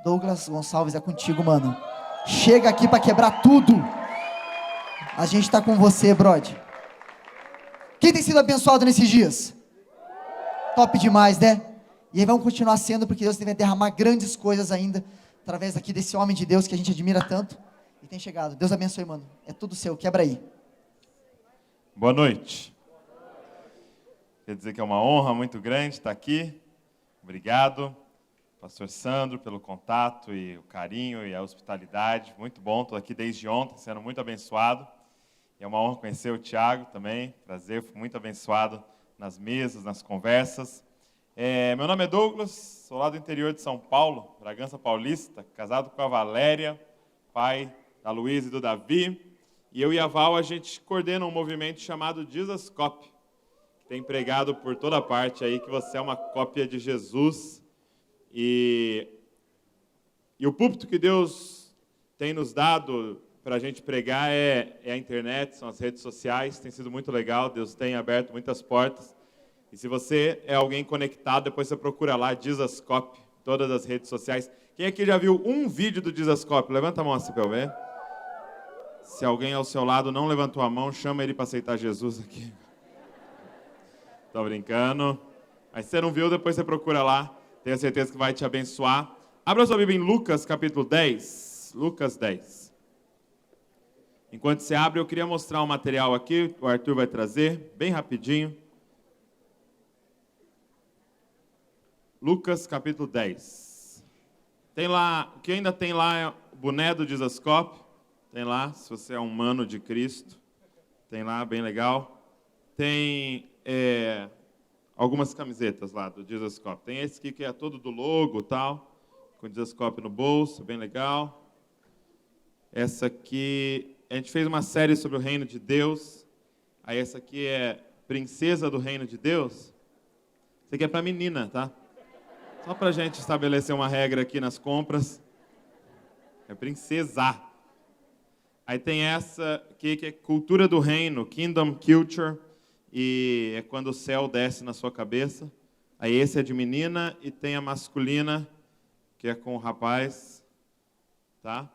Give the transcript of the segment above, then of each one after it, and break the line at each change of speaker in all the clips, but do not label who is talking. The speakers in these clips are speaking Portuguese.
Douglas Gonçalves, é contigo, mano. Chega aqui pra quebrar tudo. A gente tá com você, brother. Quem tem sido abençoado nesses dias? Top demais, né? E aí vamos continuar sendo, porque Deus vai derramar grandes coisas ainda, através aqui desse homem de Deus que a gente admira tanto. E tem chegado. Deus abençoe, mano. É tudo seu, quebra aí.
Boa noite. Quer dizer que é uma honra muito grande estar aqui. Obrigado, pastor Sandro, pelo contato e o carinho e a hospitalidade. Muito bom, estou aqui desde ontem, sendo muito abençoado. E é uma honra conhecer o Thiago também, prazer, fui muito abençoado nas mesas, nas conversas. Meu nome é Douglas, sou lá do interior de São Paulo, Bragança Paulista, casado com a Valéria, pai da Luísa e do Davi. E eu e a Val, a gente coordena um movimento chamado Jesus Cop, que tem pregado por toda parte aí que você é uma cópia de Jesus. E o púlpito que Deus tem nos dado para a gente pregar é a internet, são as redes sociais, tem sido muito legal, Deus tem aberto muitas portas. E se você é alguém conectado, depois você procura lá, Jesus Cop, todas as redes sociais. Quem aqui já viu um vídeo do Jesus Cop? Levanta a mão assim para eu ver. Se alguém ao seu lado não levantou a mão, chama ele para aceitar Jesus aqui. Tô brincando. Mas se você não viu, depois você procura lá. Tenho certeza que vai te abençoar. Abra sua Bíblia em Lucas, capítulo 10. Lucas 10. Enquanto você abre, eu queria mostrar um material aqui, o Arthur vai trazer, bem rapidinho. Lucas, capítulo 10. Tem lá, o que ainda tem lá é o boné do Jesus Cop. Tem lá, se você é um mano de Cristo. Tem lá, bem legal. Tem algumas camisetas lá do Jesus Cop. Tem esse aqui que é todo do logo e tal, com o Jesus Cop no bolso, bem legal. Essa aqui, a gente fez uma série sobre o reino de Deus. Aí essa aqui é Princesa do Reino de Deus. Isso aqui é para menina, tá? Só pra gente estabelecer uma regra aqui nas compras. É princesa. Aí tem essa aqui que é Cultura do Reino, Kingdom Culture. E é quando o céu desce na sua cabeça. Aí esse é de menina e tem a masculina, que é com o rapaz. Tá?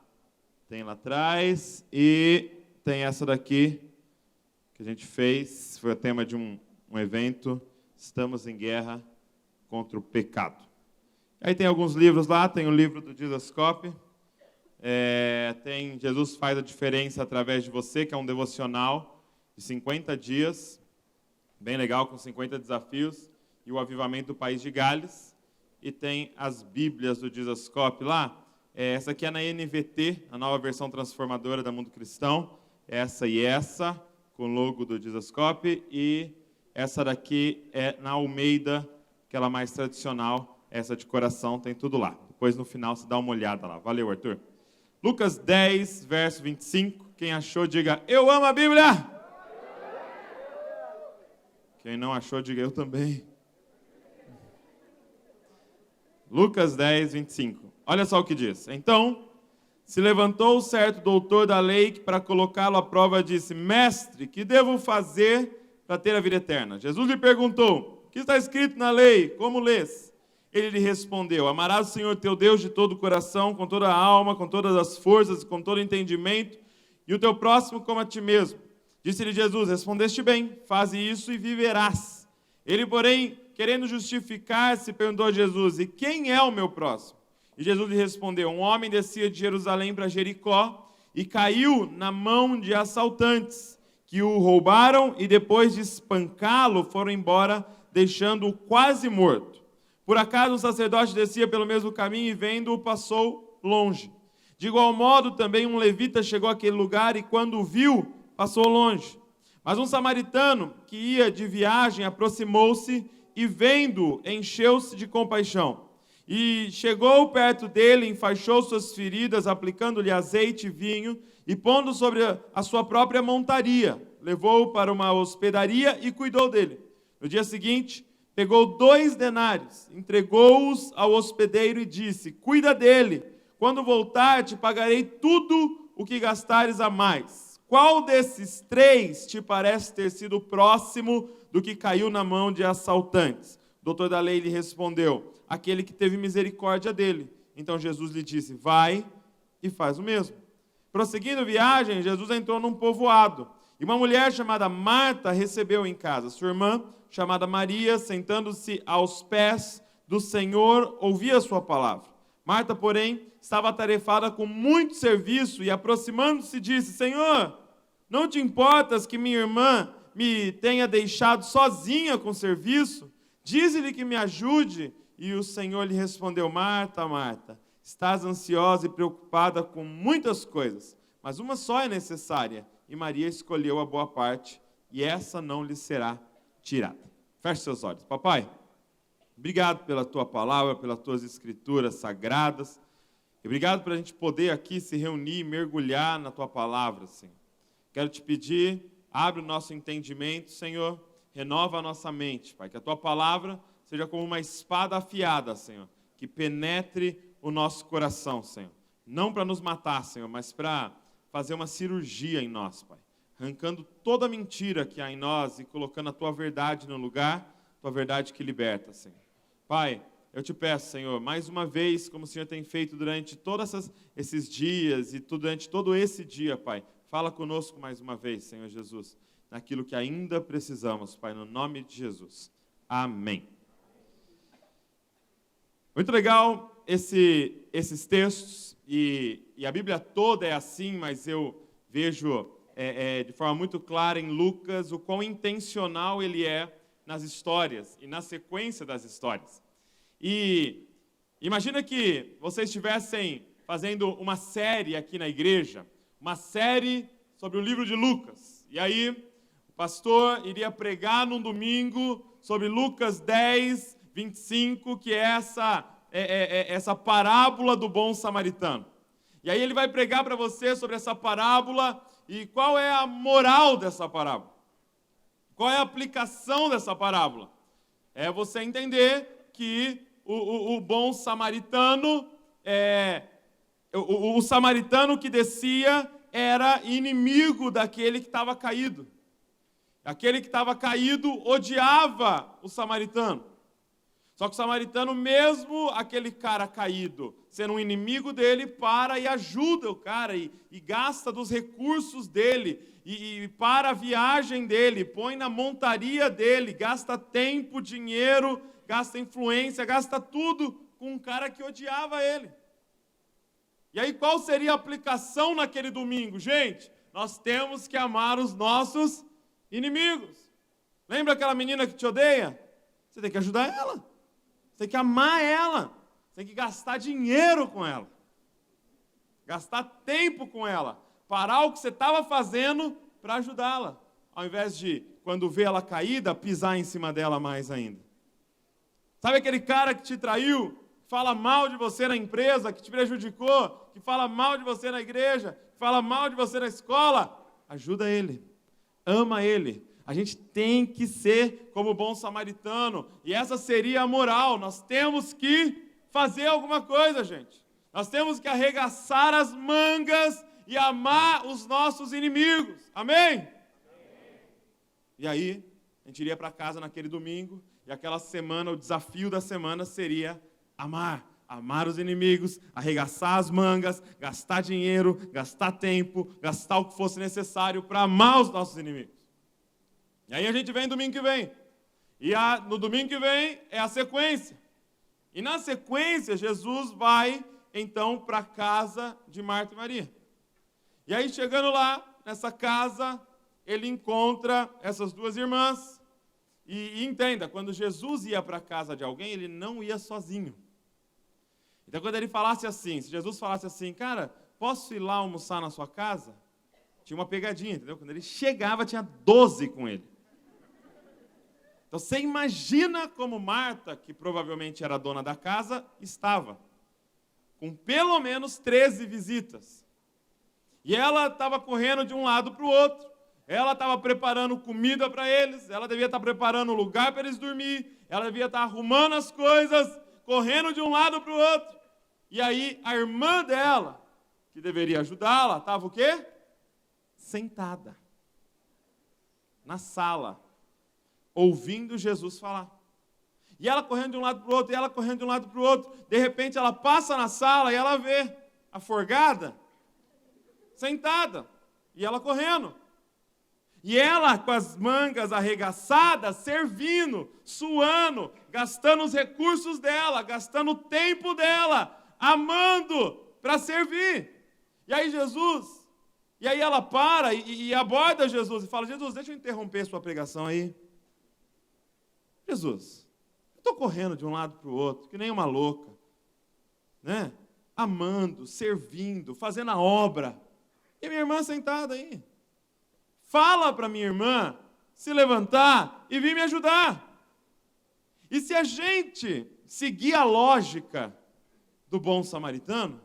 Tem lá atrás. E tem essa daqui, que a gente fez. Foi o tema de um evento. Estamos em guerra contra o pecado. Aí tem alguns livros lá. Tem o livro do Jesus Cop. Tem Jesus Faz a Diferença Através de Você, que é um devocional de 50 dias. Bem legal, com 50 desafios. E o Avivamento do País de Gales. E tem as Bíblias do Jesus Cop lá. Essa aqui é na NVT, a nova versão transformadora da Mundo Cristão. Essa e essa, com o logo do Jesus Cop. E essa daqui é na Almeida, aquela mais tradicional. Essa de coração, tem tudo lá. Depois, no final, você dá uma olhada lá. Valeu, Arthur. Lucas 10, verso 25. Quem achou, diga, eu amo a Bíblia. Quem não achou, diga, eu também. Lucas 10, 25. Olha só o que diz. Então, se levantou certo doutor da lei que para colocá-lo à prova disse, mestre, que devo fazer para ter a vida eterna? Jesus lhe perguntou, o que está escrito na lei? Como lês? Ele lhe respondeu, amarás o Senhor teu Deus de todo o coração, com toda a alma, com todas as forças, com todo o entendimento, e o teu próximo como a ti mesmo. Disse-lhe Jesus, respondeste bem, faze isso e viverás. Ele, porém, querendo justificar-se, perguntou a Jesus, e quem é o meu próximo? E Jesus lhe respondeu, um homem descia de Jerusalém para Jericó e caiu na mão de assaltantes, que o roubaram e depois de espancá-lo foram embora, deixando-o quase morto. Por acaso um sacerdote descia pelo mesmo caminho e vendo-o passou longe. De igual modo também um levita chegou àquele lugar e quando o viu, passou longe. Mas um samaritano que ia de viagem aproximou-se e vendo-o encheu-se de compaixão. E chegou perto dele, enfaixou suas feridas, aplicando-lhe azeite e vinho e pondo sobre a sua própria montaria. Levou-o para uma hospedaria e cuidou dele. No dia seguinte, pegou 2 denários, entregou-os ao hospedeiro e disse, cuida dele, quando voltar te pagarei tudo o que gastares a mais. Qual desses 3 te parece ter sido próximo do que caiu na mão de assaltantes? O doutor da lei lhe respondeu, aquele que teve misericórdia dele. Então Jesus lhe disse, vai e faz o mesmo. Prosseguindo viagem, Jesus entrou num povoado. E uma mulher chamada Marta recebeu em casa. Sua irmã, chamada Maria, sentando-se aos pés do Senhor, ouvia a sua palavra. Marta, porém, estava atarefada com muito serviço e, aproximando-se, disse, Senhor, não te importas que minha irmã me tenha deixado sozinha com o serviço? Dize-lhe que me ajude. E o Senhor lhe respondeu, Marta, Marta, estás ansiosa e preocupada com muitas coisas, mas uma só é necessária. E Maria escolheu a boa parte, e essa não lhe será tirada. Feche seus olhos. Papai, obrigado pela tua palavra, pelas tuas escrituras sagradas. E obrigado por a gente poder aqui se reunir e mergulhar na tua palavra, Senhor. Quero te pedir, abre o nosso entendimento, Senhor. Renova a nossa mente, Pai. Que a tua palavra seja como uma espada afiada, Senhor. Que penetre o nosso coração, Senhor. Não para nos matar, Senhor, mas para fazer uma cirurgia em nós, Pai. Arrancando toda a mentira que há em nós e colocando a tua verdade no lugar, tua verdade que liberta, Senhor. Pai, eu te peço, Senhor, mais uma vez, como o Senhor tem feito durante todos esses dias e durante todo esse dia, Pai, fala conosco mais uma vez, Senhor Jesus, naquilo que ainda precisamos, Pai, no nome de Jesus. Amém. Muito legal esses textos, e a Bíblia toda é assim, mas eu vejo de forma muito clara em Lucas o quão intencional ele é nas histórias e na sequência das histórias. E imagina que vocês estivessem fazendo uma série aqui na igreja, uma série sobre o livro de Lucas. E aí o pastor iria pregar num domingo sobre Lucas 10, 25, que é essa parábola do bom samaritano. E aí ele vai pregar para você sobre essa parábola e qual é a moral dessa parábola. Qual é a aplicação dessa parábola? É você entender que o bom samaritano, o samaritano que descia era inimigo daquele que estava caído. Aquele que estava caído odiava o samaritano. Só que o samaritano, mesmo aquele cara caído, sendo um inimigo dele, para e ajuda o cara, e gasta dos recursos dele, e para a viagem dele, põe na montaria dele, gasta tempo, dinheiro, gasta influência, gasta tudo com um cara que odiava ele. E aí qual seria a aplicação naquele domingo? Gente, nós temos que amar os nossos inimigos. Lembra aquela menina que te odeia? Você tem que ajudar ela. Você tem que amar ela. Você tem que gastar dinheiro com ela. Gastar tempo com ela. Parar o que você estava fazendo para ajudá-la. Ao invés de, quando vê ela caída, pisar em cima dela mais ainda. Sabe aquele cara que te traiu? Que fala mal de você na empresa, que te prejudicou, que fala mal de você na igreja, que fala mal de você na escola? Ajuda ele. Ama ele. A gente tem que ser como o bom samaritano. E essa seria a moral. Nós temos que fazer alguma coisa, gente. Nós temos que arregaçar as mangas e amar os nossos inimigos. Amém? E aí, a gente iria para casa naquele domingo. E aquela semana, o desafio da semana seria amar. Amar os inimigos, arregaçar as mangas, gastar dinheiro, gastar tempo, gastar o que fosse necessário para amar os nossos inimigos. E aí a gente vem domingo que vem. E no domingo que vem é a sequência. E na sequência, Jesus vai, então, para a casa de Marta e Maria. E aí, chegando lá, nessa casa, ele encontra essas duas irmãs. E entenda, quando Jesus ia para a casa de alguém, ele não ia sozinho. Então, quando ele falasse assim, se Jesus falasse assim, cara, posso ir lá almoçar na sua casa? Tinha uma pegadinha, entendeu? Quando ele chegava, tinha 12 com ele. Então, você imagina como Marta, que provavelmente era a dona da casa, estava. Com pelo menos 13 visitas. E ela estava correndo de um lado para o outro. Ela estava preparando comida para eles. Ela devia estar preparando um lugar para eles dormir. Ela devia estar arrumando as coisas, correndo de um lado para o outro. E aí, a irmã dela, que deveria ajudá-la, estava o quê? Sentada. Na sala. Ouvindo Jesus falar. E ela correndo de um lado para o outro, e ela correndo de um lado para o outro. De repente ela passa na sala e ela vê a forgada sentada. E ela correndo. E ela com as mangas arregaçadas, servindo, suando, gastando os recursos dela, gastando o tempo dela, amando para servir. E aí ela para e aborda Jesus e fala: Jesus, deixa eu interromper sua pregação aí. Jesus, eu estou correndo de um lado para o outro, que nem uma louca, né? Amando, servindo, fazendo a obra. E minha irmã sentada aí. Fala para minha irmã se levantar e vir me ajudar. E se a gente seguir a lógica do bom samaritano,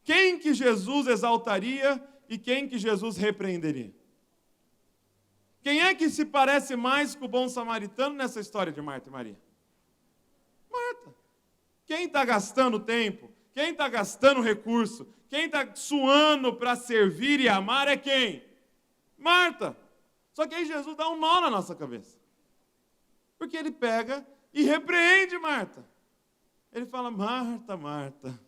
quem que Jesus exaltaria e quem que Jesus repreenderia? Quem é que se parece mais com o bom samaritano nessa história de Marta e Maria? Marta. Quem está gastando tempo, quem está gastando recurso, quem está suando para servir e amar é quem? Marta. Só que aí Jesus dá um nó na nossa cabeça. Porque ele pega e repreende Marta. Ele fala: Marta, Marta,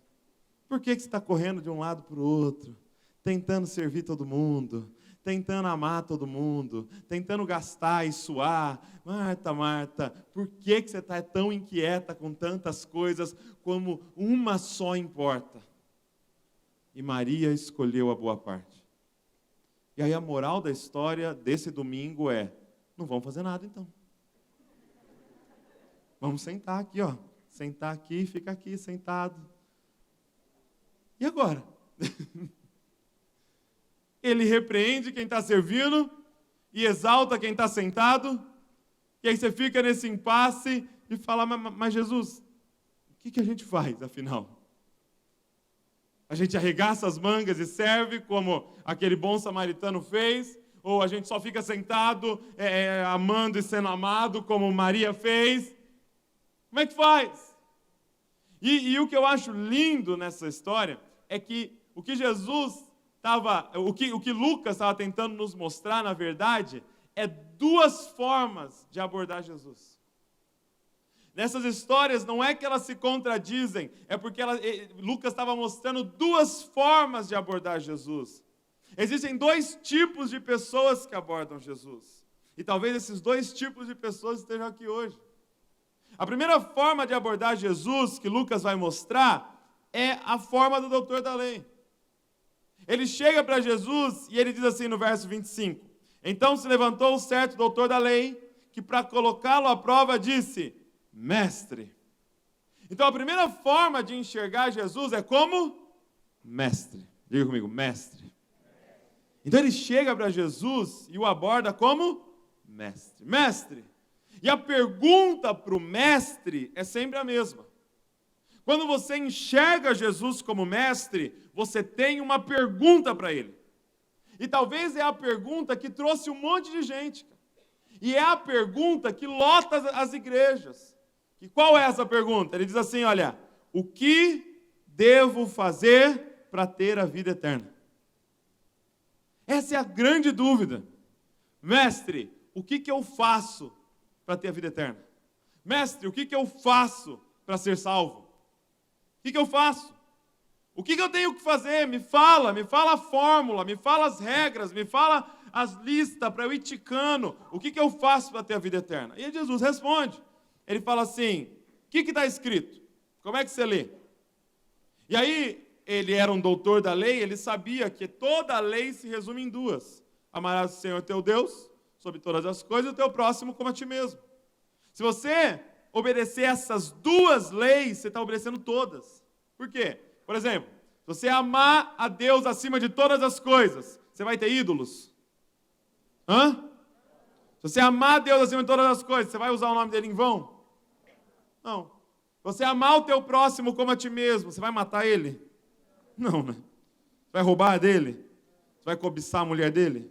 por que você está correndo de um lado para o outro, tentando servir todo mundo, tentando amar todo mundo, tentando gastar e suar? Marta, Marta, por que você está tão inquieta com tantas coisas como uma só importa? E Maria escolheu a boa parte. E aí a moral da história desse domingo é: não vamos fazer nada então. Vamos sentar aqui, ó. Sentar aqui, fica aqui sentado. E agora? Ele repreende quem está servindo e exalta quem está sentado. E aí você fica nesse impasse e fala: mas Jesus, o que a gente faz afinal? A gente arregaça as mangas e serve como aquele bom samaritano fez? Ou a gente só fica sentado amando e sendo amado como Maria fez? Como é que faz? E o que eu acho lindo nessa história é que o que Lucas estava tentando nos mostrar, na verdade, é duas formas de abordar Jesus. Nessas histórias, não é que elas se contradizem, é porque Lucas estava mostrando duas formas de abordar Jesus. Existem dois tipos de pessoas que abordam Jesus. E talvez esses dois tipos de pessoas estejam aqui hoje. A primeira forma de abordar Jesus, que Lucas vai mostrar, é a forma do doutor da lei. Ele chega para Jesus e ele diz assim no verso 25: Então se levantou o certo doutor da lei, que para colocá-lo à prova disse: Mestre. Então a primeira forma de enxergar Jesus é como mestre. Diga comigo, mestre. Então ele chega para Jesus e o aborda como mestre. Mestre. E a pergunta para o mestre é sempre a mesma. Quando você enxerga Jesus como mestre, você tem uma pergunta para ele. E talvez é a pergunta que trouxe um monte de gente. E é a pergunta que lota as igrejas. E qual é essa pergunta? Ele diz assim, olha: o que devo fazer para ter a vida eterna? Essa é a grande dúvida. Mestre, o que eu faço para ter a vida eterna? Mestre, o que eu faço para ser salvo? O que eu faço? O que eu tenho que fazer? Me fala a fórmula, me fala as regras, me fala as listas para eu ir ticando. O que eu faço para ter a vida eterna? E Jesus responde. Ele fala assim: o que está escrito? Como é que você lê? E aí, ele era um doutor da lei, ele sabia que toda a lei se resume em duas: amarás o Senhor teu Deus sobre todas as coisas e o teu próximo como a ti mesmo. Se você obedecer essas duas leis, você está obedecendo todas. Por quê? Por exemplo, se você amar a Deus acima de todas as coisas, você vai ter ídolos? Se você amar a Deus acima de todas as coisas, você vai usar o nome dele em vão? Não. Se você amar o teu próximo como a ti mesmo, você vai matar ele? Não, né? Você vai roubar dele? Você vai cobiçar a mulher dele?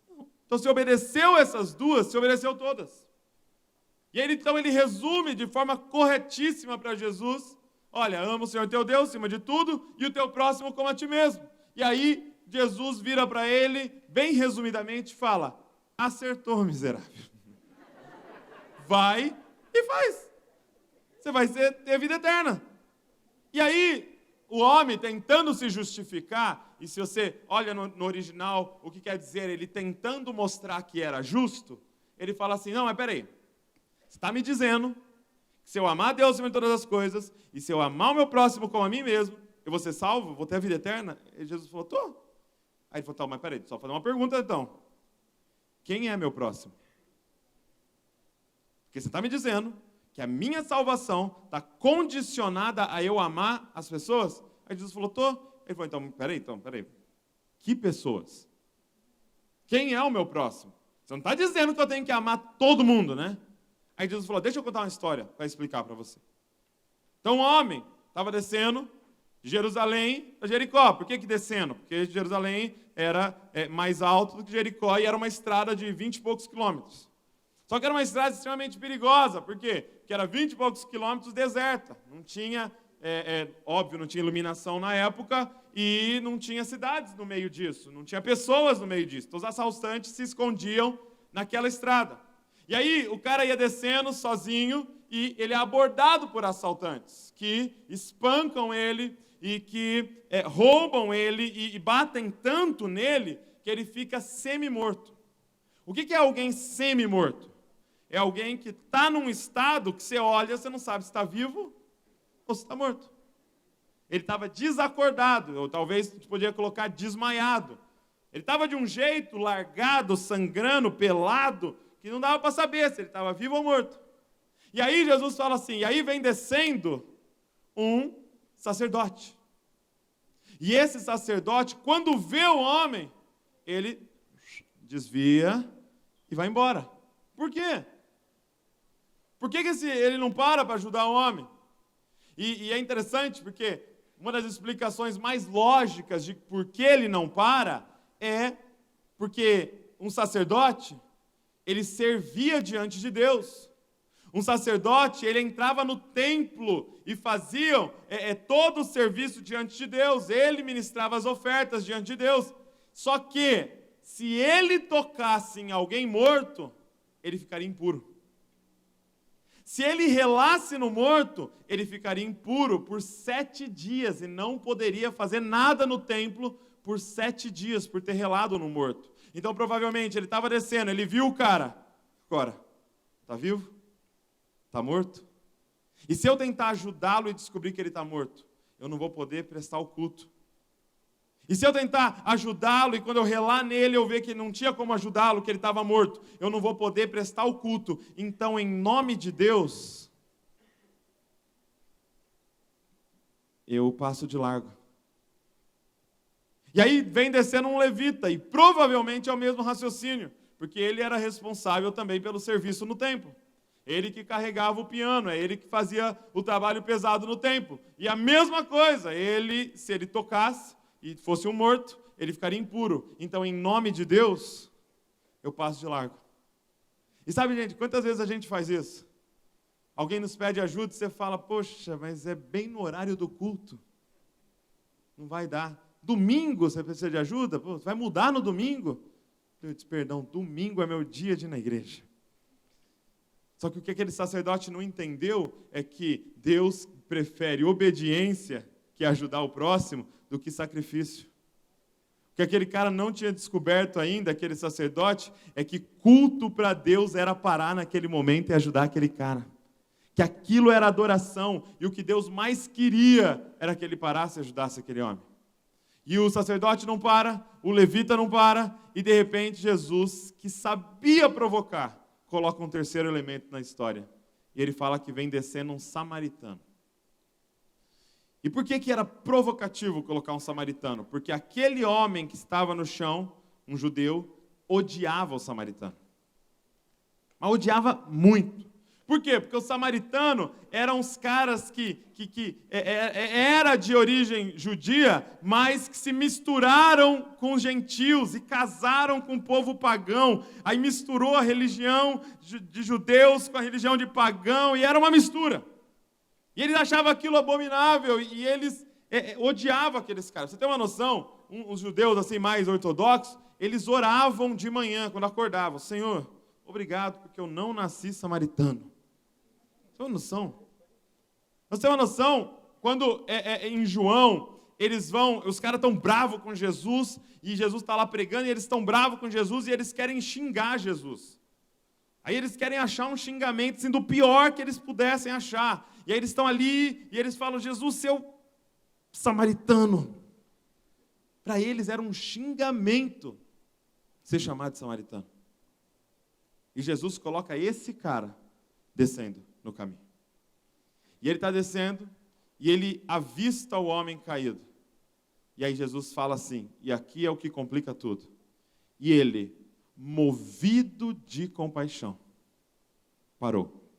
Não. Então, se obedeceu essas duas, se obedeceu todas. E aí, então, ele resume de forma corretíssima para Jesus: olha, ama o Senhor teu Deus acima de tudo e o teu próximo como a ti mesmo. E aí, Jesus vira para ele, bem resumidamente, fala: acertou, miserável. Vai que faz. Você vai ter vida eterna. E aí, o homem tentando se justificar, e se você olha no original, o que quer dizer? Ele tentando mostrar que era justo, ele fala assim, não, mas peraí, você está me dizendo que se eu amar a Deus acima de todas as coisas, e se eu amar o meu próximo como a mim mesmo, eu vou ser salvo, vou ter a vida eterna? E Jesus falou, tô. Aí ele falou, tá, mas peraí, só fazer uma pergunta então. Quem é meu próximo? Porque você está me dizendo que a minha salvação está condicionada a eu amar as pessoas? Aí Jesus falou, tô. Ele falou, então, peraí. Que pessoas? Quem é o meu próximo? Você não está dizendo que eu tenho que amar todo mundo, né? Aí Jesus falou, deixa eu contar uma história para explicar para você. Então, um homem estava descendo de Jerusalém para Jericó. Por que descendo? Porque Jerusalém era mais alto do que Jericó e era uma estrada de 20 e poucos quilômetros. Só que era uma estrada extremamente perigosa. Por quê? Porque era 20 e poucos quilômetros deserta. Não tinha, óbvio, não tinha iluminação na época e não tinha cidades no meio disso. Não tinha pessoas no meio disso. Então os assaltantes se escondiam naquela estrada. E aí o cara ia descendo sozinho e ele é abordado por assaltantes que espancam ele e que roubam ele e batem tanto nele que ele fica semi-morto. O que é alguém semi-morto? É alguém que está num estado que você olha, você não sabe se está vivo ou se está morto. Ele estava desacordado, ou talvez podia colocar desmaiado. Ele estava de um jeito largado, sangrando, pelado, que não dava para saber se ele estava vivo ou morto. E aí Jesus fala assim, e aí vem descendo um sacerdote. E esse sacerdote, quando vê o homem, ele desvia e vai embora. Por quê? Por que ele não para ajudar o homem? E é interessante porque uma das explicações mais lógicas de por que ele não para é porque um sacerdote, ele servia diante de Deus. Um sacerdote, ele entrava no templo e fazia todo o serviço diante de Deus. Ele ministrava as ofertas diante de Deus. Só que, se ele tocasse em alguém morto, ele ficaria impuro. Se ele relasse no morto, ele ficaria impuro por 7 dias e não poderia fazer nada no templo por 7 dias, por ter relado no morto. Então, provavelmente, ele estava descendo, ele viu o cara. Agora, está vivo? Está morto? E se eu tentar ajudá-lo e descobrir que ele está morto, eu não vou poder prestar o culto. E se eu tentar ajudá-lo e quando eu relar nele eu ver que não tinha como ajudá-lo, que ele estava morto, eu não vou poder prestar o culto. Então, em nome de Deus, eu passo de largo. E aí vem descendo um levita, e provavelmente é o mesmo raciocínio, porque ele era responsável também pelo serviço no templo. Ele que carregava o piano, é ele que fazia o trabalho pesado no templo. E a mesma coisa, se ele tocasse e fosse um morto, ele ficaria impuro. Então, em nome de Deus, eu passo de largo. E sabe, gente, quantas vezes a gente faz isso? Alguém nos pede ajuda e você fala, poxa, mas é bem no horário do culto. Não vai dar. Domingo você precisa de ajuda? Pô, vai mudar no domingo? Eu disse, perdão, domingo é meu dia de ir na igreja. Só que o que aquele sacerdote não entendeu é que Deus prefere obediência, que é ajudar o próximo, do que sacrifício. O que aquele cara não tinha descoberto ainda, aquele sacerdote, é que culto para Deus era parar naquele momento e ajudar aquele cara. Que aquilo era adoração, e o que Deus mais queria era que ele parasse e ajudasse aquele homem. E o sacerdote não para, o levita não para, e de repente Jesus, que sabia provocar, coloca um terceiro elemento na história. E ele fala que vem descendo um samaritano. E por que era provocativo colocar um samaritano? Porque aquele homem que estava no chão, um judeu, odiava o samaritano. Mas odiava muito. Por quê? Porque o samaritano eram os caras que era de origem judia, mas que se misturaram com os gentios e casaram com o povo pagão. Aí misturou a religião de judeus com a religião de pagão, e era uma mistura. E eles achavam aquilo abominável, e eles odiavam aqueles caras. Você tem uma noção? Os judeus assim mais ortodoxos, eles oravam de manhã, quando acordavam. Senhor, obrigado porque eu não nasci samaritano. Tem uma noção? Você tem uma noção? Quando em João, os caras estão bravos com Jesus, e Jesus está lá pregando, e eles estão bravos com Jesus, e eles querem xingar Jesus. Aí eles querem achar um xingamento, assim, do pior que eles pudessem achar. E aí eles estão ali, e eles falam, Jesus, seu samaritano. Para eles era um xingamento ser chamado de samaritano. E Jesus coloca esse cara descendo no caminho. E ele está descendo, e ele avista o homem caído. E aí Jesus fala assim, e aqui é o que complica tudo. E ele, movido de compaixão, parou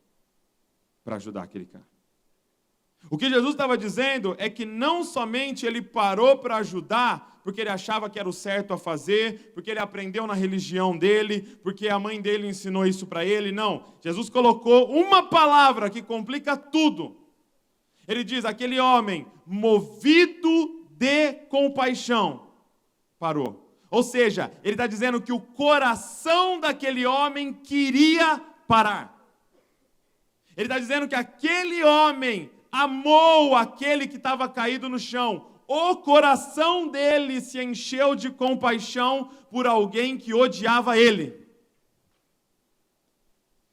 para ajudar aquele cara. O que Jesus estava dizendo é que não somente ele parou para ajudar, porque ele achava que era o certo a fazer, porque ele aprendeu na religião dele, porque a mãe dele ensinou isso para ele, não. Jesus colocou uma palavra que complica tudo. Ele diz, aquele homem, movido de compaixão, parou. Ou seja, ele está dizendo que o coração daquele homem queria parar. Ele está dizendo que aquele homem amou aquele que estava caído no chão. O coração dele se encheu de compaixão por alguém que odiava ele.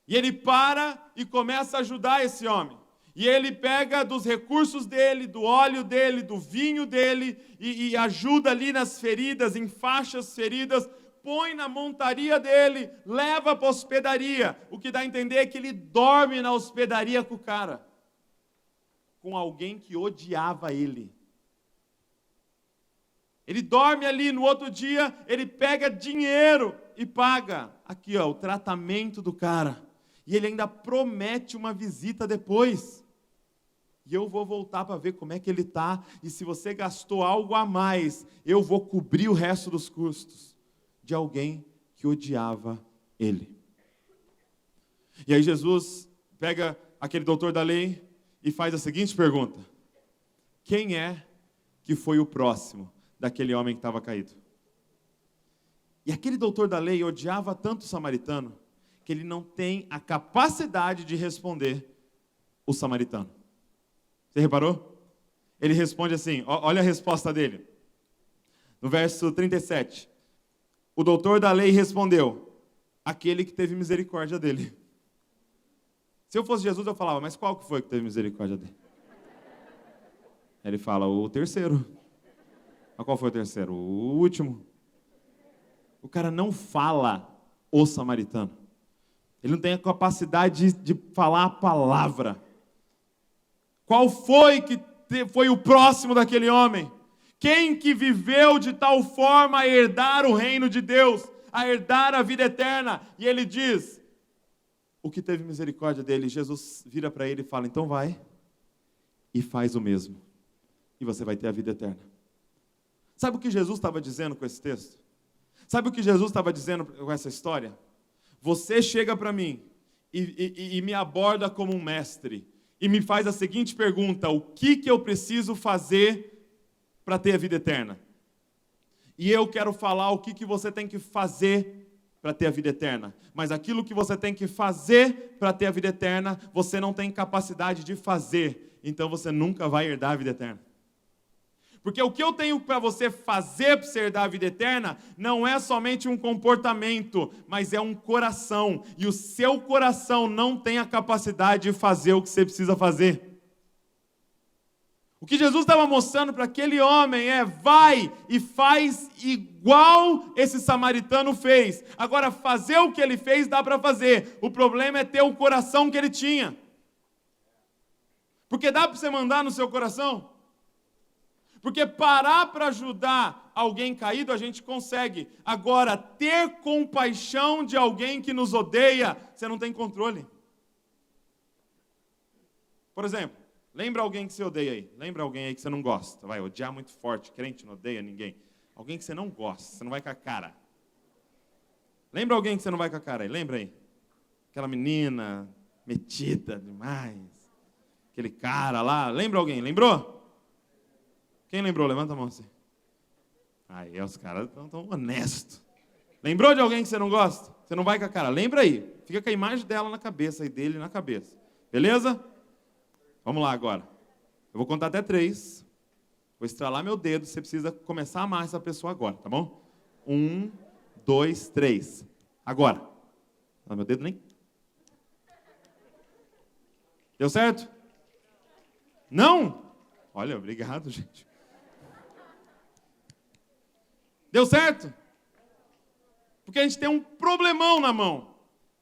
E ele para e começa a ajudar esse homem. E ele pega dos recursos dele, do óleo dele, do vinho dele, e ajuda ali nas feridas, enfaixa as feridas, põe na montaria dele, leva para a hospedaria. O que dá a entender é que ele dorme na hospedaria com o cara. Com alguém que odiava ele. Ele dorme ali, no outro dia, ele pega dinheiro e paga. Aqui, ó, o tratamento do cara. E ele ainda promete uma visita depois. E eu vou voltar para ver como é que ele está. E se você gastou algo a mais, eu vou cobrir o resto dos custos de alguém que odiava ele. E aí Jesus pega aquele doutor da lei e faz a seguinte pergunta: quem é que foi o próximo daquele homem que estava caído? E aquele doutor da lei odiava tanto o samaritano que ele não tem a capacidade de responder o samaritano. Você reparou? Ele responde assim, olha a resposta dele. No verso 37. O doutor da lei respondeu, aquele que teve misericórdia dele. Se eu fosse Jesus, eu falava, mas qual que foi que teve misericórdia dele? Ele fala, o terceiro. Mas qual foi o terceiro? O último. O cara não fala o samaritano. Ele não tem a capacidade de falar a palavra. Qual foi que foi o próximo daquele homem? Quem que viveu de tal forma a herdar o reino de Deus, a herdar a vida eterna? E ele diz, o que teve misericórdia dele. Jesus vira para ele e fala, então vai e faz o mesmo. E você vai ter a vida eterna. Sabe o que Jesus estava dizendo com esse texto? Sabe o que Jesus estava dizendo com essa história? Você chega para mim e me aborda como um mestre e me faz a seguinte pergunta, o que eu preciso fazer para ter a vida eterna? E eu quero falar o que você tem que fazer para ter a vida eterna. Mas aquilo que você tem que fazer para ter a vida eterna, você não tem capacidade de fazer. Então você nunca vai herdar a vida eterna. Porque o que eu tenho para você fazer para você herdar a vida eterna não é somente um comportamento, mas é um coração. E o seu coração não tem a capacidade de fazer o que você precisa fazer. O que Jesus estava mostrando para aquele homem é, vai e faz igual esse samaritano fez. Agora, fazer o que ele fez dá para fazer. O problema é ter o coração que ele tinha. Porque dá para você mandar no seu coração? Porque parar para ajudar alguém caído a gente consegue. Agora, ter compaixão de alguém que nos odeia, você não tem controle. Por exemplo, lembra alguém que você odeia aí? Lembra alguém aí que você não gosta? Vai odiar muito forte, crente não odeia ninguém. Alguém que você não gosta, você não vai com a cara. Lembra alguém que você não vai com a cara aí? Lembra aí? Aquela menina metida demais. Aquele cara lá. Lembra alguém? Lembrou? Quem lembrou? Levanta a mão assim. Aí, os caras estão tão honestos. Lembrou de alguém que você não gosta? Você não vai com a cara. Lembra aí. Fica com a imagem dela na cabeça e dele na cabeça. Beleza? Vamos lá agora. Eu vou contar até 3. Vou estralar meu dedo. Você precisa começar a amar essa pessoa agora, tá bom? 1, 2, 3. Agora. Meu dedo nem... Deu certo? Não? Olha, obrigado, gente. Deu certo? Porque a gente tem um problemão na mão.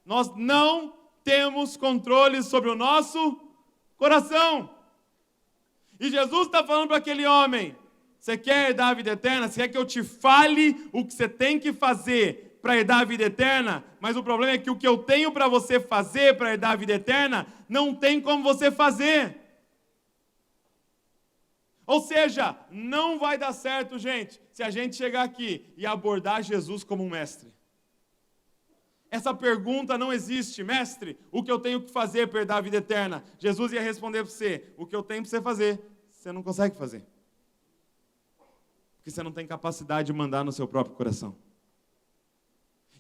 Nós não temos controle sobre o nosso coração. E Jesus está falando para aquele homem: você quer herdar a vida eterna? Você quer que eu te fale o que você tem que fazer para herdar a vida eterna? Mas o problema é que o que eu tenho para você fazer para herdar a vida eterna, não tem como você fazer. Ou seja, não vai dar certo, gente, se a gente chegar aqui e abordar Jesus como um mestre. Essa pergunta não existe. Mestre, o que eu tenho que fazer para herdar a vida eterna? Jesus ia responder para você: o que eu tenho para você fazer, você não consegue fazer. Porque você não tem capacidade de mandar no seu próprio coração.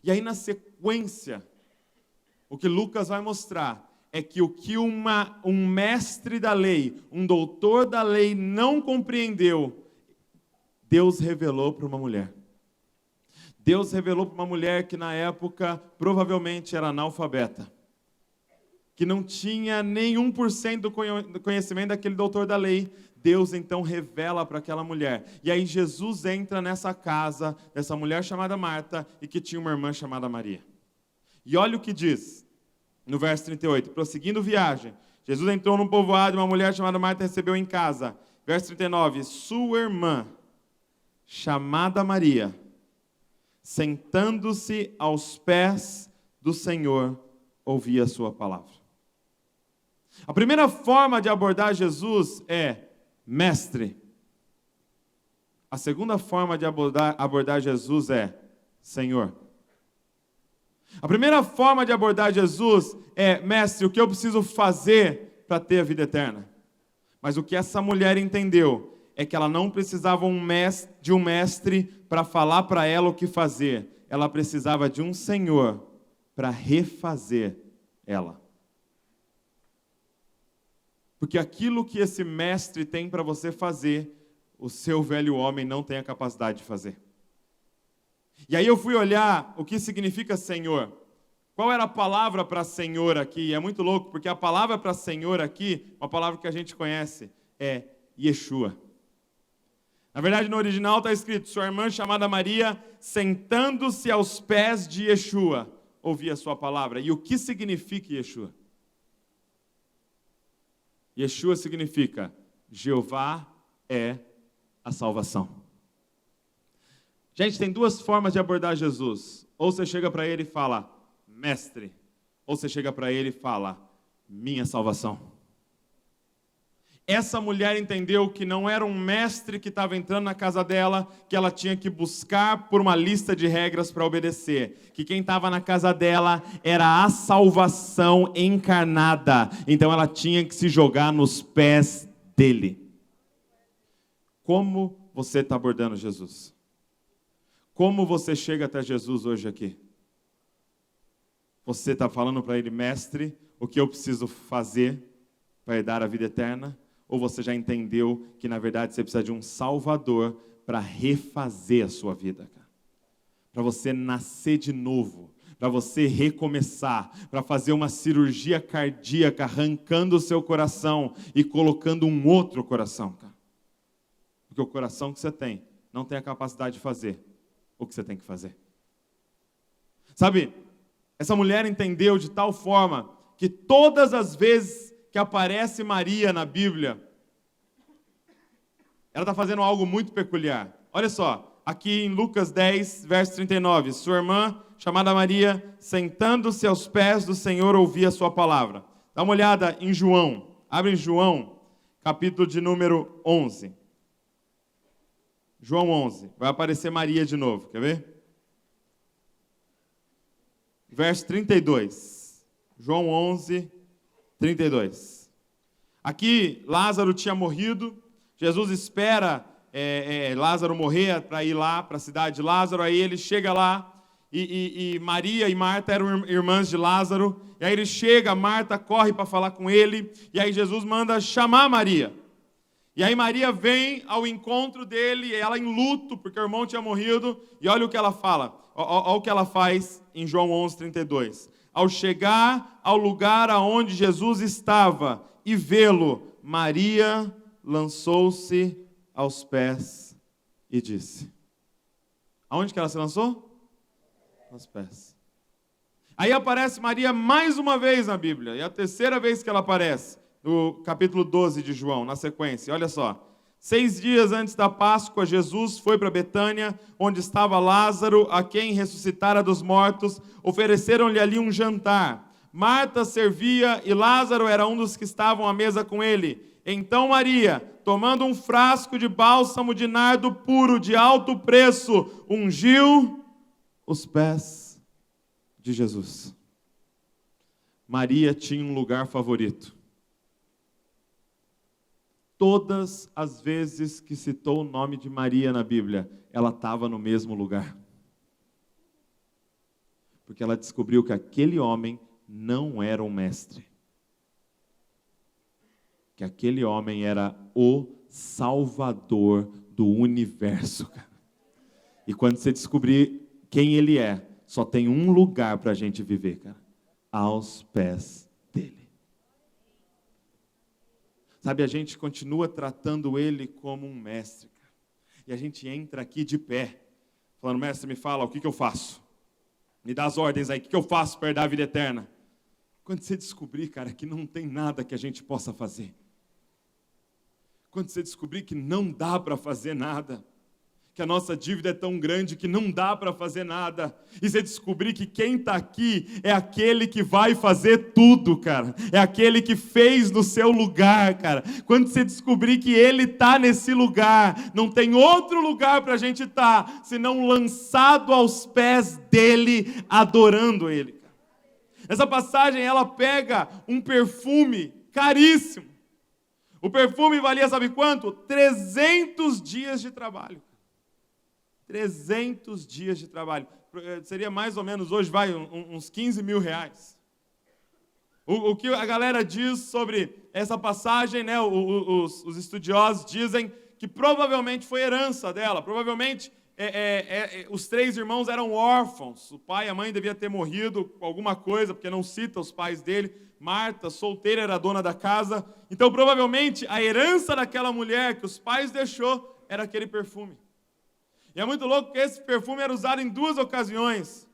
E aí, na sequência, o que Lucas vai mostrar é que o que um mestre da lei, um doutor da lei não compreendeu, Deus revelou para uma mulher. Deus revelou para uma mulher que na época provavelmente era analfabeta, que não tinha nenhum por cento do conhecimento daquele doutor da lei. Deus então revela para aquela mulher. E aí Jesus entra nessa casa dessa mulher chamada Marta e que tinha uma irmã chamada Maria. E olha o que diz no verso 38. Prosseguindo viagem, Jesus entrou num povoado e uma mulher chamada Marta recebeu em casa. Verso 39. Sua irmã, chamada Maria, sentando-se aos pés do Senhor, ouvia a sua palavra. A primeira forma de abordar Jesus é mestre. A segunda forma de abordar Jesus é Senhor. A primeira forma de abordar Jesus é: mestre, o que eu preciso fazer para ter a vida eterna? Mas o que essa mulher entendeu é que ela não precisava de um mestre para falar para ela o que fazer. Ela precisava de um Senhor para refazer ela. Porque aquilo que esse mestre tem para você fazer, o seu velho homem não tem a capacidade de fazer. E aí eu fui olhar o que significa Senhor. Qual era a palavra para Senhor aqui? E é muito louco, porque a palavra para Senhor aqui, uma palavra que a gente conhece, é Yeshua. Na verdade, no original está escrito: sua irmã chamada Maria, sentando-se aos pés de Yeshua, ouvia a sua palavra. E o que significa Yeshua? Yeshua significa Jeová é a salvação. Gente, tem duas formas de abordar Jesus. Ou você chega para ele e fala, mestre. Ou você chega para ele e fala, minha salvação. Essa mulher entendeu que não era um mestre que estava entrando na casa dela, que ela tinha que buscar por uma lista de regras para obedecer. Que quem estava na casa dela era a salvação encarnada. Então ela tinha que se jogar nos pés dele. Como você está abordando Jesus? Como você chega até Jesus hoje aqui? Você está falando para ele, mestre, o que eu preciso fazer para dar a vida eterna? Ou você já entendeu que, na verdade, você precisa de um Salvador para refazer a sua vida, cara? Para você nascer de novo, para você recomeçar, para fazer uma cirurgia cardíaca, arrancando o seu coração e colocando um outro coração, cara. Porque o coração que você tem não tem a capacidade de fazer o que você tem que fazer. Sabe, essa mulher entendeu de tal forma que todas as vezes que aparece Maria na Bíblia, ela está fazendo algo muito peculiar. Olha só, aqui em Lucas 10, verso 39, sua irmã, chamada Maria, sentando-se aos pés do Senhor, ouvia a sua palavra. Dá uma olhada em João, abre em João, capítulo de número 11. João 11, vai aparecer Maria de novo, quer ver? Verso 32, João 11, 32. Aqui, Lázaro tinha morrido, Jesus espera Lázaro morrer para ir lá para a cidade de Lázaro, aí ele chega lá, e Maria e Marta eram irmãs de Lázaro. E aí ele chega, Marta corre para falar com ele, e aí Jesus manda chamar Maria. E aí Maria vem ao encontro dele, ela em luto, porque o irmão tinha morrido, e olha o que ela fala, olha o que ela faz em João 11:32. Ao chegar ao lugar aonde Jesus estava e vê-lo, Maria lançou-se aos pés e disse. Aonde que ela se lançou? Aos pés. Aí aparece Maria mais uma vez na Bíblia, e é a terceira vez que ela aparece, no capítulo 12 de João, na sequência. Olha só. 6 dias antes da Páscoa, Jesus foi para Betânia, onde estava Lázaro, a quem ressuscitara dos mortos. Ofereceram-lhe ali um jantar. Marta servia e Lázaro era um dos que estavam à mesa com ele. Então Maria, tomando um frasco de bálsamo de nardo puro, de alto preço, ungiu os pés de Jesus. Maria tinha um lugar favorito. Todas as vezes que citou o nome de Maria na Bíblia, ela estava no mesmo lugar. Porque ela descobriu que aquele homem não era um mestre. Que aquele homem era o Salvador do universo. E quando você descobrir quem ele é, só tem um lugar para a gente viver, cara. Aos pés dele. Sabe, a gente continua tratando ele como um mestre, cara. E a gente entra aqui de pé, falando, mestre, me fala, o que eu faço? Me dá as ordens aí, o que eu faço para herdar a vida eterna? Quando você descobrir, cara, que não tem nada que a gente possa fazer. Quando você descobrir que não dá para fazer nada. Que a nossa dívida é tão grande que não dá para fazer nada. E você descobrir que quem está aqui é aquele que vai fazer tudo, cara. É aquele que fez no seu lugar, cara. Quando você descobrir que ele está nesse lugar, não tem outro lugar para a gente estar, senão lançado aos pés dele, adorando ele. Cara. Essa passagem, ela pega um perfume caríssimo. O perfume valia, sabe quanto? 300 dias de trabalho. 300 dias de trabalho. Seria mais ou menos hoje, vai, uns 15 mil reais. O que a galera diz sobre essa passagem, né? Os estudiosos dizem que provavelmente foi herança dela. Provavelmente os 3 irmãos eram órfãos. O pai e a mãe deviam ter morrido com alguma coisa, porque não cita os pais dele. Marta, solteira, era dona da casa. Então, provavelmente, a herança daquela mulher que os pais deixou era aquele perfume. E é muito louco que esse perfume era usado em 2 ocasiões.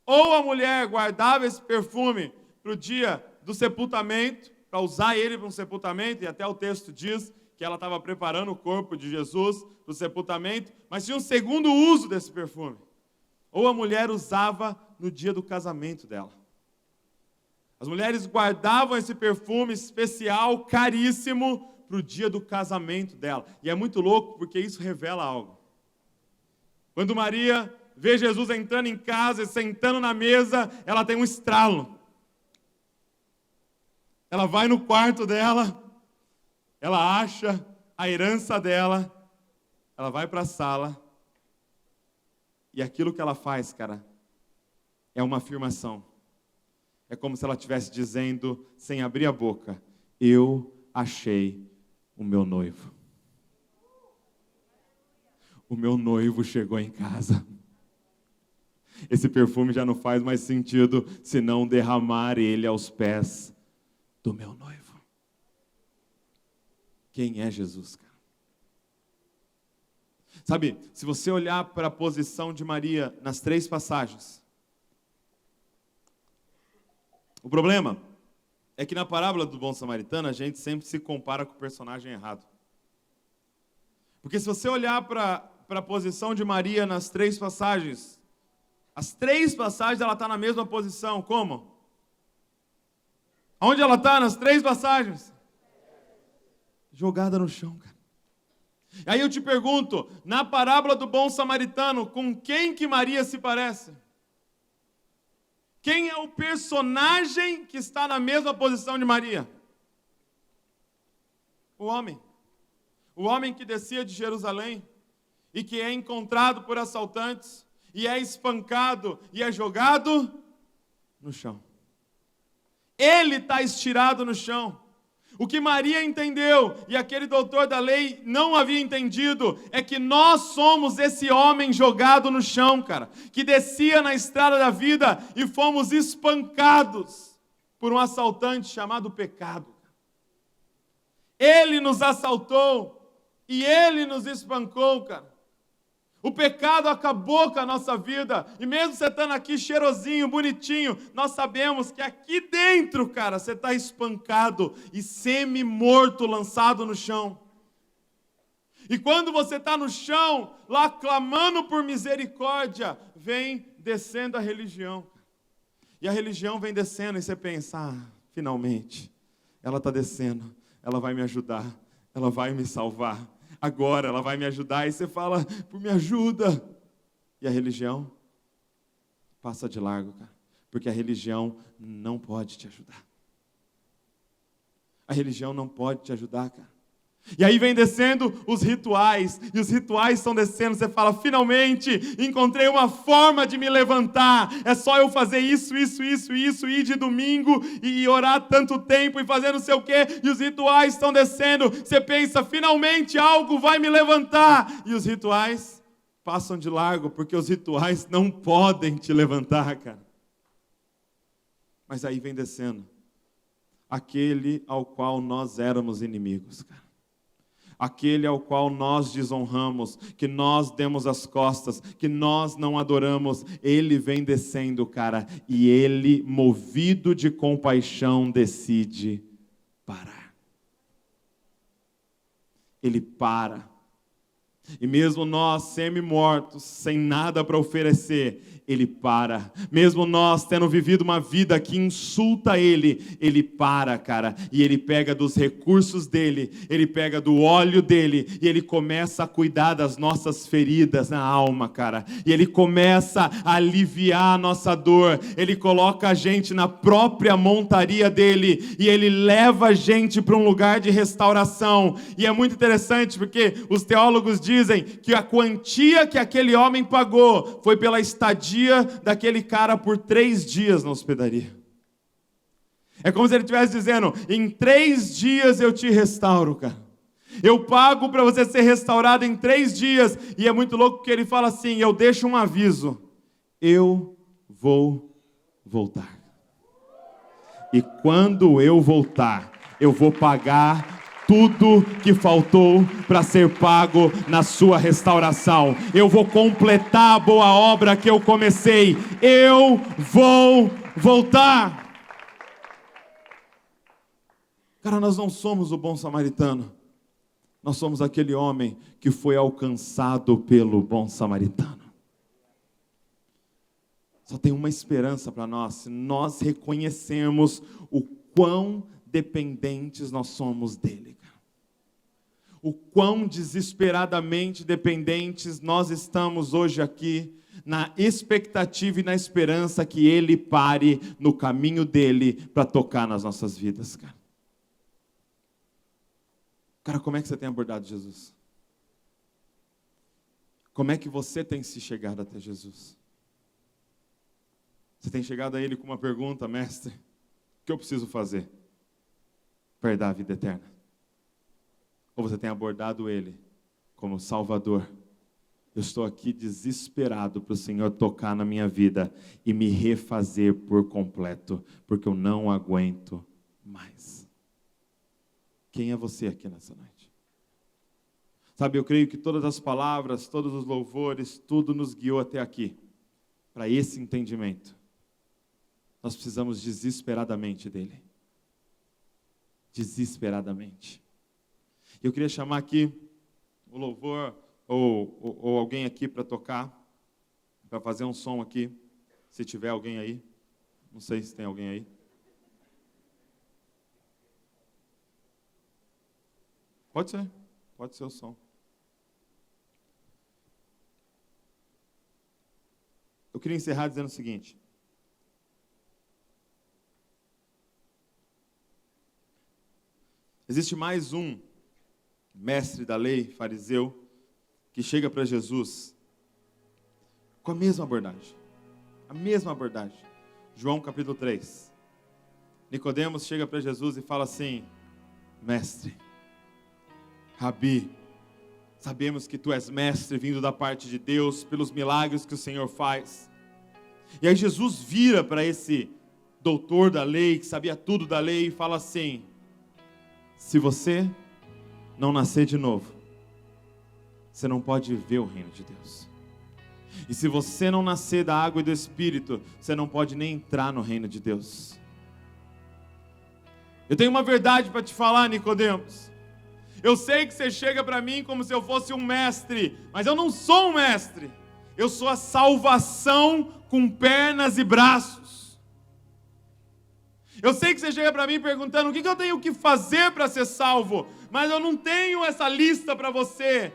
Ou a mulher guardava esse perfume para o dia do sepultamento, para usar ele para um sepultamento, e até o texto diz que ela estava preparando o corpo de Jesus para o sepultamento, mas tinha um segundo uso desse perfume. Ou a mulher usava no dia do casamento dela. As mulheres guardavam esse perfume especial, caríssimo, para o dia do casamento dela. E é muito louco porque isso revela algo. Quando Maria vê Jesus entrando em casa e sentando na mesa, ela tem um estralo. Ela vai no quarto dela, ela acha a herança dela, ela vai para a sala, e aquilo que ela faz, cara, é uma afirmação. É como se ela estivesse dizendo, sem abrir a boca, eu achei o meu noivo. O meu noivo chegou em casa. Esse perfume já não faz mais sentido se não derramar ele aos pés do meu noivo. Quem é Jesus, cara? Sabe, se você olhar para a posição de Maria nas 3 passagens, o problema é que na parábola do bom samaritano a gente sempre se compara com o personagem errado. Porque se você olhar para a posição de Maria nas 3 passagens, as 3 passagens ela está na mesma posição. Como? Onde ela está nas 3 passagens? Jogada no chão, cara. Aí eu te pergunto, na parábola do bom samaritano, com quem que Maria se parece? Quem é o personagem que está na mesma posição de Maria? O homem. O homem que descia de Jerusalém e que é encontrado por assaltantes e é espancado e é jogado no chão. Ele está estirado no chão. O que Maria entendeu, e aquele doutor da lei não havia entendido, é que nós somos esse homem jogado no chão, cara, que descia na estrada da vida e fomos espancados por um assaltante chamado pecado. Ele nos assaltou e ele nos espancou, cara. O pecado acabou com a nossa vida. E mesmo você estando aqui cheirosinho, bonitinho, nós sabemos que aqui dentro, cara, você está espancado e semi-morto, lançado no chão. E quando você está no chão, lá clamando por misericórdia, vem descendo a religião. E a religião vem descendo e você pensa, finalmente, ela está descendo, ela vai me ajudar, ela vai me salvar. Agora ela vai me ajudar, e você fala, me ajuda. E a religião passa de largo, cara, porque a religião não pode te ajudar. A religião não pode te ajudar, cara. E aí vem descendo os rituais, e os rituais estão descendo, você fala, finalmente encontrei uma forma de me levantar, é só eu fazer isso, ir de domingo, e orar tanto tempo, e fazer não sei o quê, e os rituais estão descendo, você pensa, finalmente algo vai me levantar, e os rituais passam de largo, porque os rituais não podem te levantar, cara. Mas aí vem descendo aquele ao qual nós éramos inimigos, cara. Aquele ao qual nós desonramos, que nós demos as costas, que nós não adoramos, ele vem descendo, cara, e ele, movido de compaixão, decide parar. Ele para. E mesmo nós, semi-mortos, sem nada para oferecer, ele para. Mesmo nós tendo vivido uma vida que insulta ele para, cara. E ele pega dos recursos dele, ele pega do óleo dele, e ele começa a cuidar das nossas feridas na alma, cara. E ele começa a aliviar a nossa dor. Ele coloca a gente na própria montaria dele, e ele leva a gente para um lugar de restauração. E é muito interessante, porque os teólogos dizem que a quantia que aquele homem pagou foi pela estadia daquele cara por 3 dias na hospedaria. É como se ele estivesse dizendo, em 3 dias eu te restauro, cara. Eu pago para você ser restaurado em 3 dias. E é muito louco que ele fala assim, eu deixo um aviso, eu vou voltar. E quando eu voltar, eu vou pagar tudo que faltou para ser pago na sua restauração. Eu vou completar a boa obra que eu comecei. Eu vou voltar. Cara, nós não somos o bom samaritano. Nós somos aquele homem que foi alcançado pelo bom samaritano. Só tem uma esperança para nós, se nós reconhecermos o quão dependentes nós somos dele. O quão desesperadamente dependentes nós estamos hoje aqui, na expectativa e na esperança que ele pare no caminho dele para tocar nas nossas vidas, cara. Cara, como é que você tem abordado Jesus? Como é que você tem se chegado até Jesus? Você tem chegado a ele com uma pergunta, mestre, o que eu preciso fazer para herdar a vida eterna? Ou você tem abordado ele como Salvador? Eu estou aqui desesperado para o Senhor tocar na minha vida e me refazer por completo, porque eu não aguento mais. Quem é você aqui nessa noite? Sabe, eu creio que todas as palavras, todos os louvores, tudo nos guiou até aqui, para esse entendimento. Nós precisamos desesperadamente dele. Desesperadamente. Eu queria chamar aqui o louvor, ou alguém aqui para tocar, para fazer um som aqui, se tiver alguém aí. Não sei se tem alguém aí. Pode ser o som. Eu queria encerrar dizendo o seguinte. Existe mais um mestre da lei, fariseu, que chega para Jesus com a mesma abordagem. A mesma abordagem. João capítulo 3. Nicodemos chega para Jesus e fala assim: mestre, Rabi, sabemos que tu és mestre vindo da parte de Deus pelos milagres que o Senhor faz. E aí Jesus vira para esse doutor da lei, que sabia tudo da lei, e fala assim: se você não nascer de novo, você não pode ver o reino de Deus. E se você não nascer da água e do Espírito, você não pode nem entrar no reino de Deus. Eu tenho uma verdade para te falar, Nicodemos. Eu sei que você chega para mim como se eu fosse um mestre, mas eu não sou um mestre. Eu sou a salvação com pernas e braços. Eu sei que você chega para mim perguntando o que eu tenho que fazer para ser salvo, mas eu não tenho essa lista para você.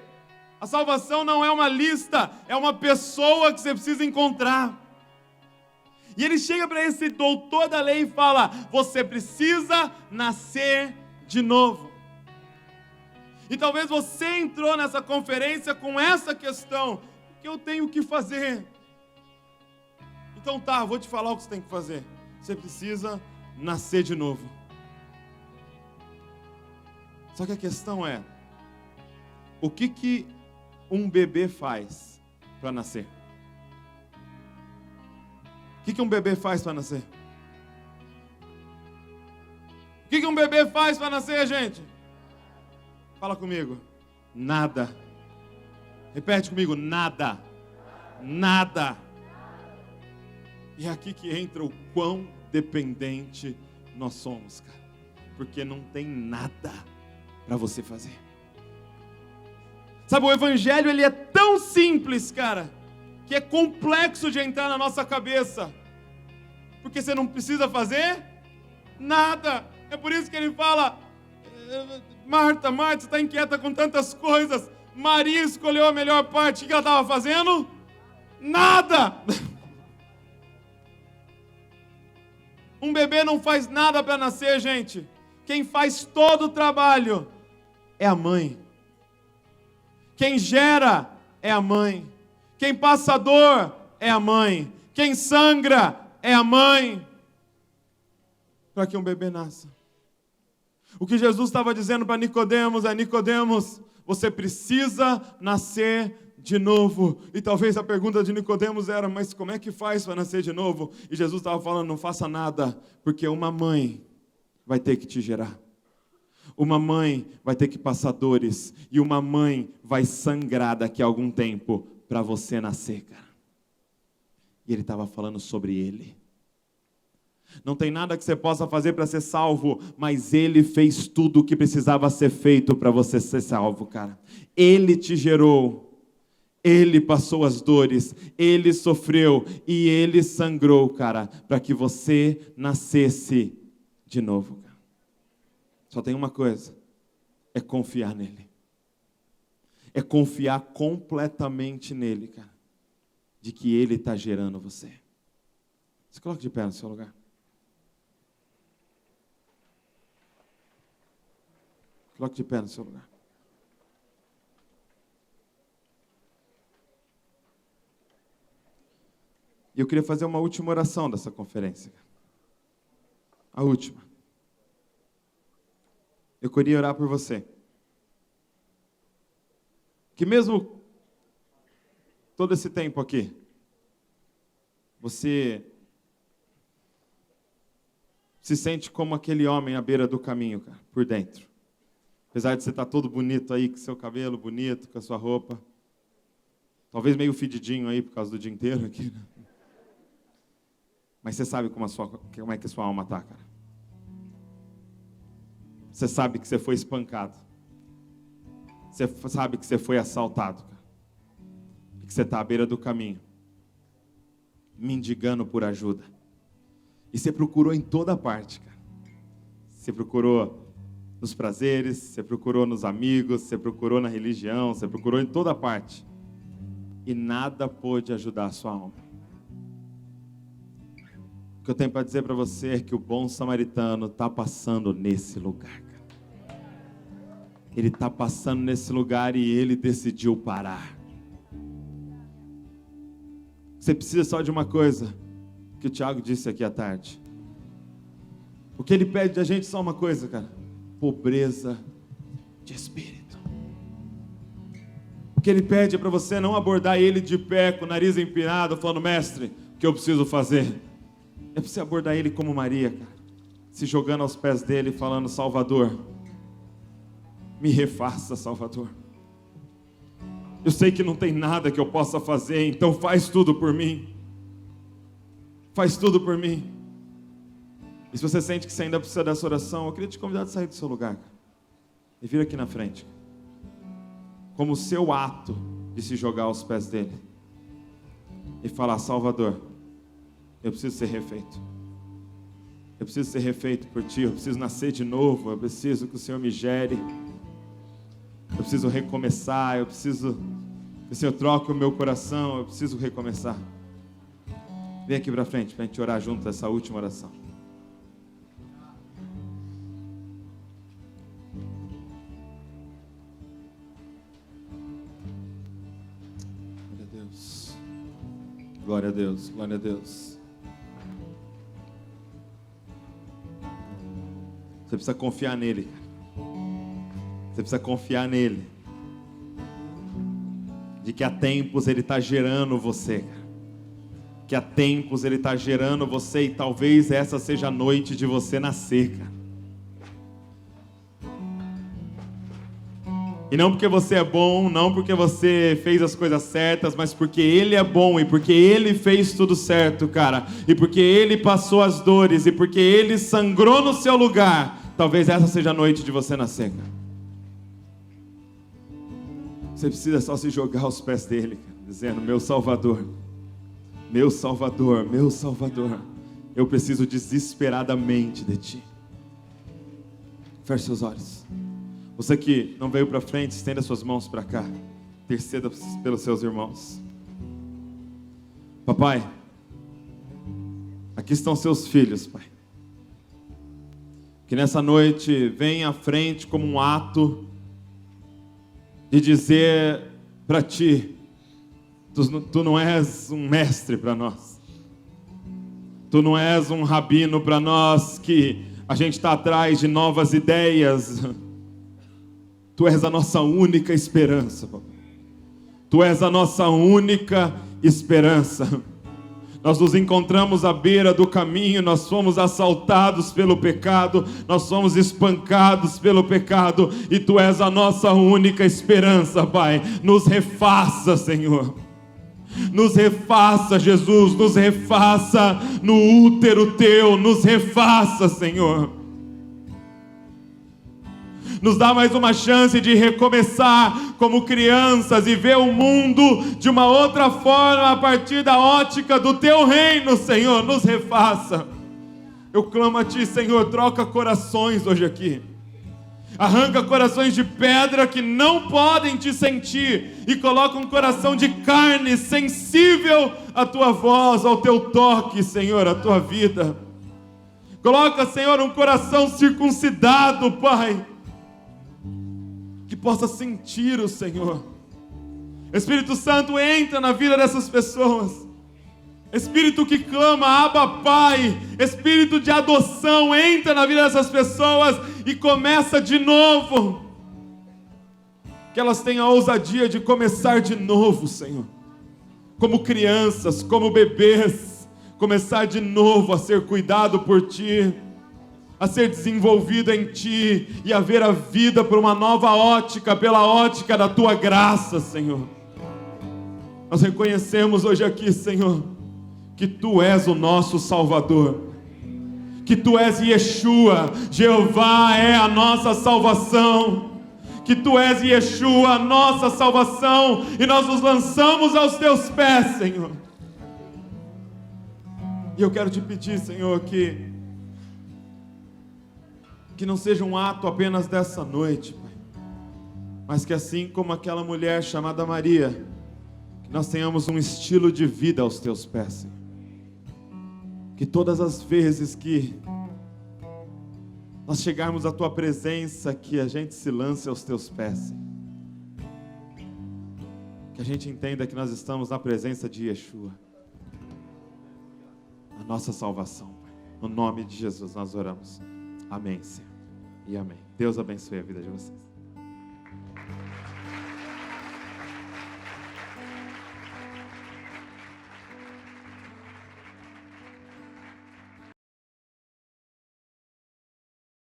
A salvação não é uma lista, é uma pessoa que você precisa encontrar. E ele chega para esse doutor da lei e fala: você precisa nascer de novo. E talvez você entrou nessa conferência com essa questão: o que eu tenho que fazer? Então tá, vou te falar o que você tem que fazer. Você precisa nascer de novo. Só que a questão é: o que um bebê faz para nascer? O que um bebê faz para nascer? O que um bebê faz para nascer, gente? Fala comigo. Nada. Repete comigo. Nada. Nada. E é aqui que entra o quão dependente nós somos, cara. Porque não tem nada para você fazer. Sabe, o evangelho ele é tão simples, cara, que é complexo de entrar na nossa cabeça. Porque você não precisa fazer nada. É por isso que ele fala: Marta, Marta, você está inquieta com tantas coisas. Maria escolheu a melhor parte. O que ela estava fazendo? Nada. Um bebê não faz nada para nascer, gente. Quem faz todo o trabalho é a mãe. Quem gera é a mãe. Quem passa dor é a mãe. Quem sangra é a mãe. Para que um bebê nasça. O que Jesus estava dizendo para Nicodemos é: Nicodemos, você precisa nascer de novo. E talvez a pergunta de Nicodemos era: mas como é que faz para nascer de novo? E Jesus estava falando: não faça nada, porque uma mãe vai ter que te gerar. Uma mãe vai ter que passar dores. E uma mãe vai sangrar daqui a algum tempo para você nascer, cara. E ele estava falando sobre ele. Não tem nada que você possa fazer para ser salvo, mas ele fez tudo o que precisava ser feito para você ser salvo, cara. Ele te gerou, ele passou as dores, ele sofreu e ele sangrou, cara, para que você nascesse de novo, cara. Só tem uma coisa: é confiar nele. É confiar completamente nele, cara, de que ele está gerando você. Se coloque de pé no seu lugar. Coloque de pé no seu lugar. E eu queria fazer uma última oração dessa conferência. A última. Eu queria orar por você. Que mesmo todo esse tempo aqui, você se sente como aquele homem à beira do caminho, cara, por dentro. Apesar de você estar todo bonito aí, com seu cabelo bonito, com a sua roupa. Talvez meio fedidinho aí, por causa do dia inteiro aqui, né? Mas você sabe como é que a sua alma está, cara. Você sabe que você foi espancado. Você sabe que você foi assaltado, cara. E que você está à beira do caminho, mendigando por ajuda. E você procurou em toda parte, cara. Você procurou nos prazeres, você procurou nos amigos, você procurou na religião, você procurou em toda parte. E nada pôde ajudar a sua alma. O que eu tenho para dizer para você é que o bom samaritano está passando nesse lugar, cara. Ele está passando nesse lugar e ele decidiu parar. Você precisa só de uma coisa, que o Tiago disse aqui à tarde. O que ele pede da gente é só uma coisa, cara: pobreza de espírito. O que ele pede é para você não abordar ele de pé, com o nariz empinado, falando: mestre, o que eu preciso fazer? É para você abordar ele como Maria, cara, se jogando aos pés dele, falando: Salvador, me refaça, Salvador. Eu sei que não tem nada que eu possa fazer, então faz tudo por mim. Faz tudo por mim. E se você sente que você ainda precisa dessa oração, eu queria te convidar a sair do seu lugar, cara, e vir aqui na frente, como o seu ato de se jogar aos pés dele e falar: Salvador, eu preciso ser refeito. Eu preciso ser refeito por ti. Eu preciso nascer de novo. Eu preciso que o Senhor me gere. Eu preciso recomeçar. Eu preciso que o Senhor troque o meu coração. Eu preciso recomeçar. Vem aqui para frente para a gente orar junto essa última oração. Glória a Deus. Glória a Deus. Glória a Deus. Você precisa confiar nele. Você precisa confiar nele. De que há tempos ele está gerando você. Que há tempos ele está gerando você. E talvez essa seja a noite de você nascer, cara. E não porque você é bom, não porque você fez as coisas certas, mas porque ele é bom e porque ele fez tudo certo, cara. E porque ele passou as dores e porque ele sangrou no seu lugar. Talvez essa seja a noite de você nascer, cara. Você precisa só se jogar aos pés dele, cara, dizendo: meu Salvador, meu Salvador, meu Salvador, eu preciso desesperadamente de ti. Feche seus olhos. Você que não veio para frente, estenda suas mãos para cá. Interceda pelos seus irmãos. Papai, aqui estão seus filhos, Pai. Que nessa noite venha à frente como um ato de dizer para ti: tu não és um mestre para nós. Tu não és um rabino para nós que a gente está atrás de novas ideias. Tu és a nossa única esperança, papai. Tu és a nossa única esperança. Nós nos encontramos à beira do caminho, nós fomos assaltados pelo pecado, nós fomos espancados pelo pecado, e Tu és a nossa única esperança, Pai. Nos refaça, Senhor. Nos refaça, Jesus, nos refaça no útero Teu, nos refaça, Senhor. Nos dá mais uma chance de recomeçar como crianças e ver o mundo de uma outra forma a partir da ótica do Teu reino, Senhor. Nos refaça. Eu clamo a Ti, Senhor, troca corações hoje aqui. Arranca corações de pedra que não podem Te sentir e coloca um coração de carne sensível à Tua voz, ao Teu toque, Senhor, à Tua vida. Coloca, Senhor, um coração circuncidado, Pai, que possa sentir o Senhor. Espírito Santo, entra na vida dessas pessoas. Espírito que clama, Abba Pai, Espírito de adoção, entra na vida dessas pessoas e começa de novo. Que elas tenham a ousadia de começar de novo, Senhor. Como crianças, como bebês, começar de novo a ser cuidado por Ti, a ser desenvolvido em Ti e a ver a vida por uma nova ótica, pela ótica da Tua graça, Senhor. Nós reconhecemos hoje aqui, Senhor, que Tu és o nosso Salvador, que Tu és Yeshua, Jeová é a nossa salvação, que Tu és Yeshua, a nossa salvação, e nós nos lançamos aos Teus pés, Senhor. E eu quero Te pedir, Senhor, que não seja um ato apenas dessa noite, Pai, mas que assim como aquela mulher chamada Maria, que nós tenhamos um estilo de vida aos Teus pés, Senhor. Que todas as vezes que nós chegarmos à Tua presença, que a gente se lance aos Teus pés, Senhor. Que a gente entenda que nós estamos na presença de Yeshua, a nossa salvação, Pai. No nome de Jesus nós oramos. Amém, Senhor. E amém. Deus abençoe a vida de vocês.